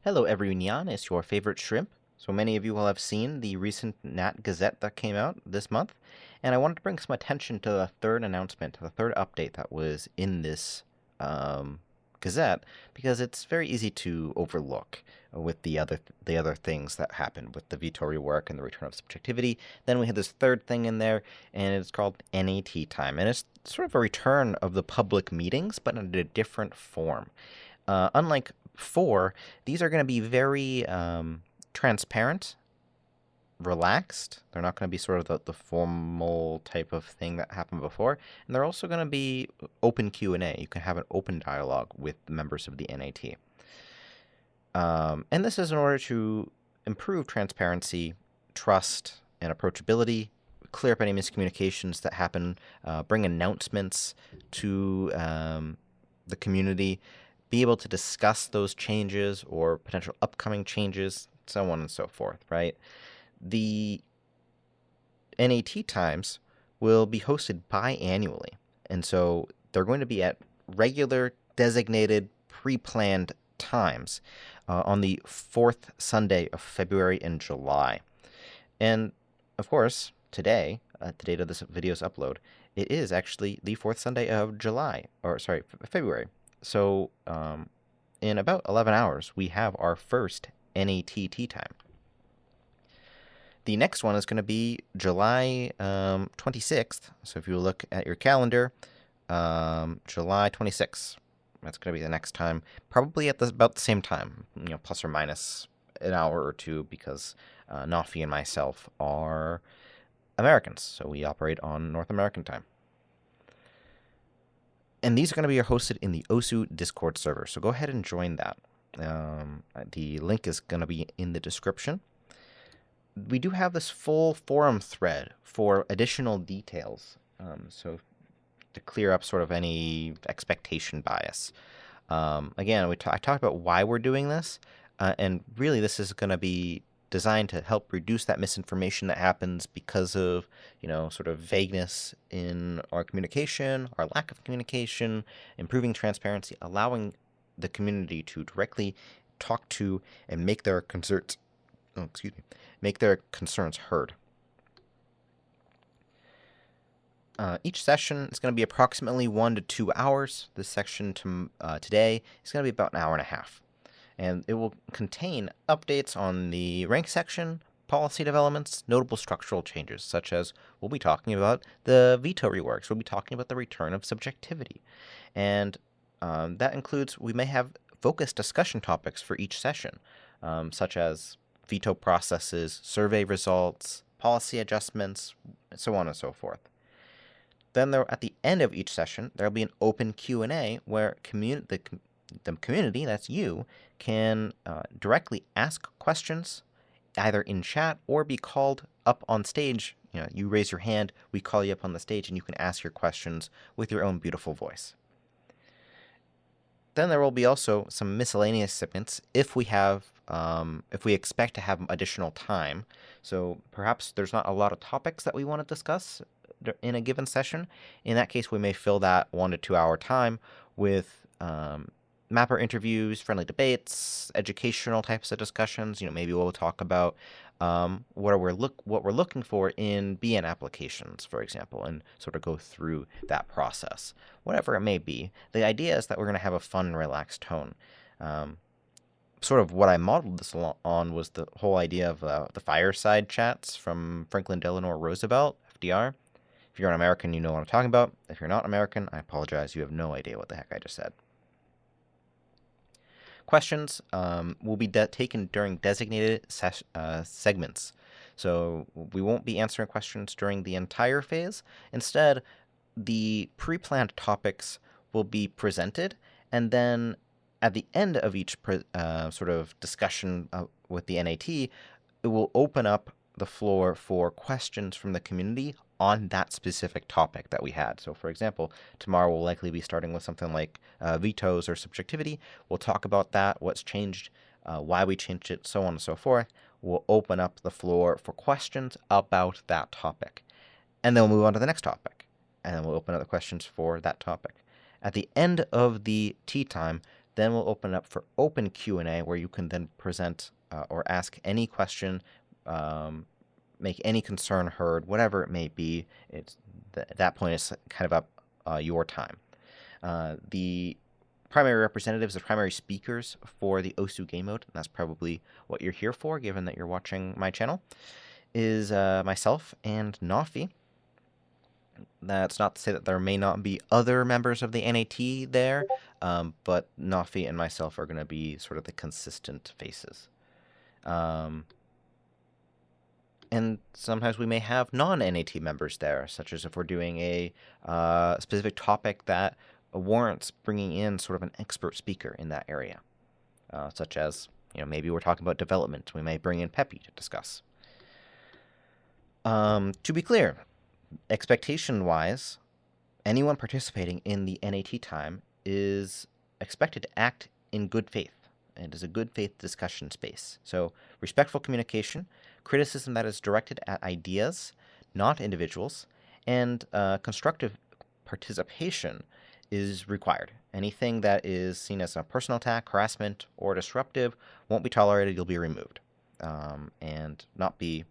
Hello everyone, it's your favorite shrimp. So many of you will have seen the recent Nat Gazette that came out this month, and I wanted to bring some attention to the third announcement, the third update that was in this Gazette, because it's very easy to overlook with the other things that happened with the veto rework and the return of subjectivity. Then we had this third thing in there, and it's called NAT Time, and it's sort of a return of the public meetings, but in a different form. Unlike 4, these are going to be very transparent, relaxed. They're not going to be sort of the formal type of thing that happened before. And they're also going to be open Q&A. You can have an open dialogue with members of the NAT. And this is in order to improve transparency, trust, and approachability, clear up any miscommunications that happen, bring announcements to the community, be able to discuss those changes or potential upcoming changes, so on and so forth, right? The NAT times will be hosted biannually, and so they're going to be at regular, designated, pre-planned times on the fourth Sunday of February and July. And, of course, today, at the date of this video's upload, it is actually the fourth Sunday of February. So, in about 11 hours, we have our first NAT tea time. The next one is going to be July 26th. So if you look at your calendar, July 26th, that's going to be the next time, probably at about the same time, plus or minus an hour or two, because Nafi and myself are Americans, so we operate on North American time. And these are going to be hosted in the OSU Discord server, so go ahead and join that. The link is going to be in the description. We do have this full forum thread for additional details, so to clear up sort of any expectation bias. Again, I talked about why we're doing this, and really this is going to be designed to help reduce that misinformation that happens because of, sort of vagueness in our communication, our lack of communication, improving transparency, allowing the community to directly talk to and make their concerns, heard. Each session is going to be approximately 1 to 2 hours. This section today is going to be about an hour and a half. And it will contain updates on the rank section, policy developments, notable structural changes, such as we'll be talking about the veto reworks, we'll be talking about the return of subjectivity. And that includes, we may have focused discussion topics for each session, such as veto processes, survey results, policy adjustments, so on and so forth. Then at the end of each session, there will be an open Q&A where the community, that's you, can directly ask questions either in chat or be called up on stage. You raise your hand, we call you up on the stage, and you can ask your questions with your own beautiful voice. Then there will be also some miscellaneous segments if we expect to have additional time. So perhaps there's not a lot of topics that we want to discuss in a given session. In that case, we may fill that 1 to 2 hour time with mapper interviews, friendly debates, educational types of discussions. Maybe we'll talk about what we're looking for in BN applications, for example, and sort of go through that process. Whatever it may be, the idea is that we're going to have a fun, relaxed tone. Sort of what I modeled this on was the whole idea of the fireside chats from Franklin Delano Roosevelt, FDR. If you're an American, you know what I'm talking about. If you're not American, I apologize. You have no idea what the heck I just said. Questions will be taken during designated segments. So we won't be answering questions during the entire phase. Instead, the pre-planned topics will be presented, and then at the end of each sort of discussion with the NAT, it will open up the floor for questions from the community on that specific topic that we had. So, for example, tomorrow we'll likely be starting with something like vetoes or subjectivity. We'll talk about that, what's changed, why we changed it, so on and so forth. We'll open up the floor for questions about that topic. And then we'll move on to the next topic. And then we'll open up the questions for that topic. At the end of the tea time, Then we'll open it up for open Q&A, where you can then present or ask any question, make any concern heard, whatever it may be. At that point, it's kind of up your time. The primary representatives, the primary speakers for the OSU game mode, and that's probably what you're here for, given that you're watching my channel, is myself and Nafi. That's not to say that there may not be other members of the NAT there, but Nafi and myself are going to be sort of the consistent faces. And sometimes we may have non-NAT members there, such as if we're doing a specific topic that warrants bringing in sort of an expert speaker in that area, such as, maybe we're talking about development. We may bring in Peppy to discuss. To be clear, expectation-wise, anyone participating in the NAT time is expected to act in good faith. It is a good faith discussion space. So respectful communication, criticism that is directed at ideas, not individuals, and constructive participation is required. Anything that is seen as a personal attack, harassment, or disruptive won't be tolerated. You'll be removed, and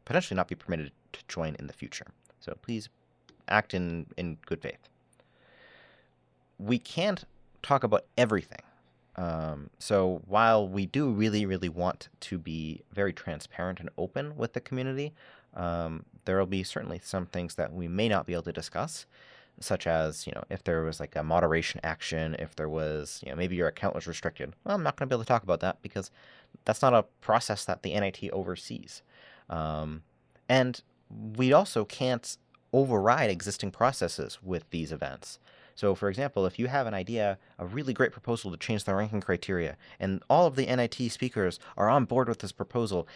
potentially not be permitted to join in the future. So please act in good faith. We can't talk about everything. So while we do really, really want to be very transparent and open with the community, there will be certainly some things that we may not be able to discuss, such as, if there was like a moderation action, if there was, maybe your account was restricted. Well, I'm not going to be able to talk about that because that's not a process that the NIT oversees. And we also can't override existing processes with these events. So, for example, if you have an idea, a really great proposal to change the ranking criteria, and all of the NIT speakers are on board with this proposal,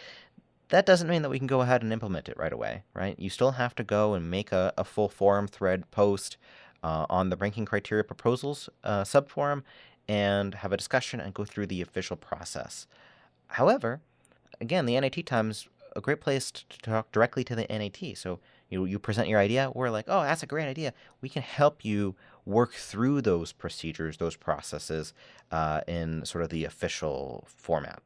that doesn't mean that we can go ahead and implement it right away, right? You still have to go and make a full forum thread post on the ranking criteria proposals subforum and have a discussion and go through the official process. However, again, the NAT time is a great place to talk directly to the NAT. So you present your idea, we're like, oh, that's a great idea. We can help you work through those procedures, those processes in sort of the official format.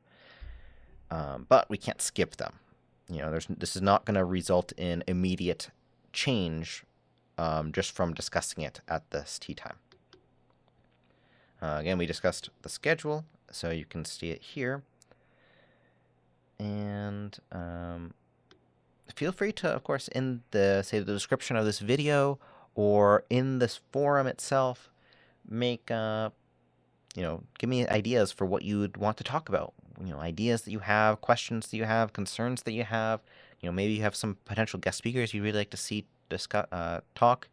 But we can't skip them. This is not going to result in immediate change just from discussing it at this tea time. Again, we discussed the schedule, so you can see it here. And feel free to, of course, in the description of this video or in this forum itself, make give me ideas for what you'd want to talk about. Ideas that you have, questions that you have, concerns that you have. Maybe you have some potential guest speakers you'd really like to see talk.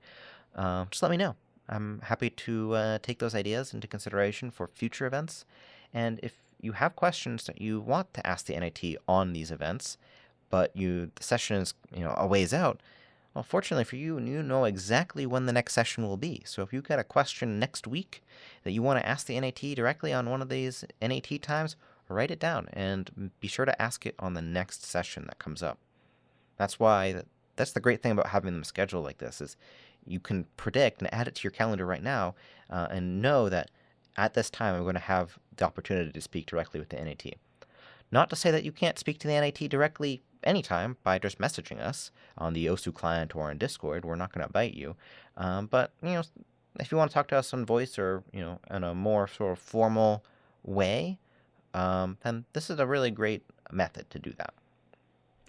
Just let me know. I'm happy to take those ideas into consideration for future events. And if you have questions that you want to ask the NIT on these events, but the session is a ways out, well, fortunately for you, you know exactly when the next session will be. So if you've got a question next week that you want to ask the NAT directly on one of these NAT times, write it down and be sure to ask it on the next session that comes up. That's the great thing about having them scheduled like this, is you can predict and add it to your calendar right now and know that at this time I'm going to have the opportunity to speak directly with the NAT. Not to say that you can't speak to the NAT directly anytime by just messaging us on the OSU client or on Discord. We're not going to bite you. But, if you want to talk to us on voice or, in a more sort of formal way, then this is a really great method to do that.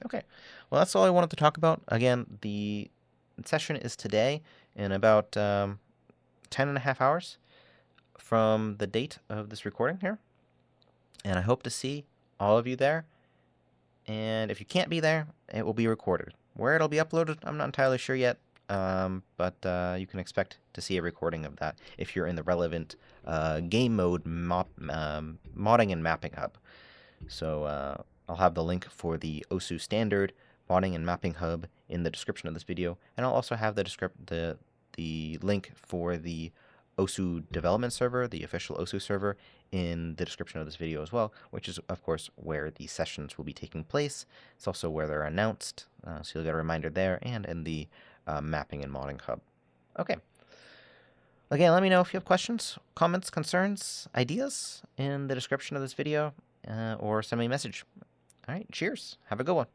Okay, well, that's all I wanted to talk about. Again, the session is today in about 10.5 hours from the date of this recording here. And I hope to see all of you there. And if you can't be there, it will be recorded. Where it'll be uploaded, I'm not entirely sure yet, but you can expect to see a recording of that if you're in the relevant game mode modding and mapping hub. So I'll have the link for the OSU standard modding and mapping hub in the description of this video, and I'll also have the link for the OSU development server, the official OSU server, in the description of this video as well, which is, of course, where the sessions will be taking place. It's also where they're announced, so you'll get a reminder there, and in the mapping and modding hub. Okay. Again, let me know if you have questions, comments, concerns, ideas in the description of this video, or send me a message. All right, cheers. Have a good one.